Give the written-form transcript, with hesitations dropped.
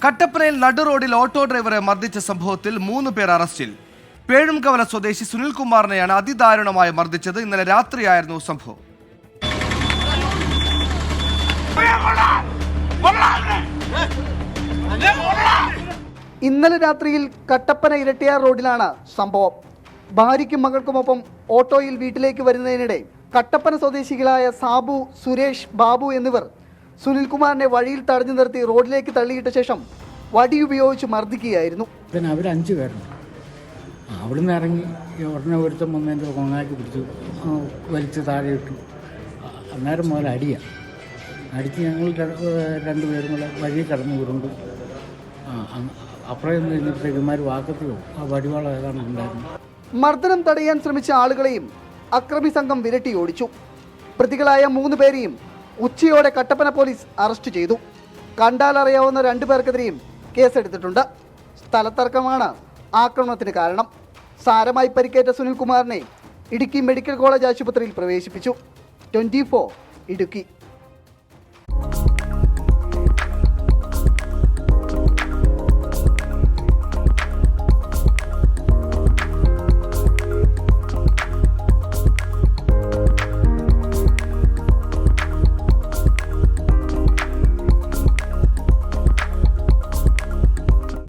കട്ടപ്പനയിൽ നടുറോഡിൽ ഓട്ടോ ഡ്രൈവറെ മർദ്ദിച്ച സംഭവത്തിൽ 3 പേർ അറസ്റ്റിൽ. പേഴുംകവല സ്വദേശി സുനിൽകുമാറിനെയാണ് അതിദാരുണമായി മർദ്ദിച്ചത്. ഇന്നലെ രാത്രിയായിരുന്നു സംഭവം. ഇന്നലെ രാത്രിയിൽ കട്ടപ്പന ഇരട്ടിയാർ റോഡിലാണ് സംഭവം. ഭാര്യയ്ക്കും മകൾക്കുമൊപ്പം ഓട്ടോയിൽ വീട്ടിലേക്ക് വരുന്നതിനിടെ കട്ടപ്പന സ്വദേശികളായ സാബു, സുരേഷ്, ബാബു എന്നിവർ സുനിൽകുമാറിനെ വഴിയിൽ തടഞ്ഞു നിർത്തി റോഡിലേക്ക് തള്ളിയിട്ട ശേഷം വടി ഉപയോഗിച്ച് മർദ്ദിക്കുകയായിരുന്നു. പിന്നെ അവർ 5 പേരുണ്ട്. അവിടുന്ന് ഇറങ്ങി ഉടനെ ഒരുത്തം വന്നതിൻ്റെ കൊങ്ങാക്കി പിടിച്ചു, വലിച്ച് താഴെ ഇട്ടു. അന്നേരം മുതൽ അടിച്ച് ഞങ്ങൾ 2 പേരും കൂടെ വഴി കടന്നു വിടുന്നു. അപ്പുറം കഴിഞ്ഞപ്പോഴേക്കുമാർ വാക്കത്തി പോകും. ആ വടിവാളം ഏതാണ് ഉണ്ടായിരുന്നു. മർദ്ദനം തടയാൻ ശ്രമിച്ച ആളുകളെയും അക്രമി സംഘം വിരട്ടി ഓടിച്ചു. പ്രതികളായ 3 പേരെയും ഉച്ചയോടെ കട്ടപ്പന പോലീസ് അറസ്റ്റ് ചെയ്തു. കണ്ടാലറിയാവുന്ന 2 പേർക്കെതിരെയും കേസെടുത്തിട്ടുണ്ട്. സ്ഥലത്തർക്കമാണ് ആക്രമണത്തിന് കാരണം. സാരമായി പരിക്കേറ്റ സുനിൽകുമാറിനെ ഇടുക്കി മെഡിക്കൽ കോളേജ് ആശുപത്രിയിൽ പ്രവേശിപ്പിച്ചു. 24 ഇടുക്കി.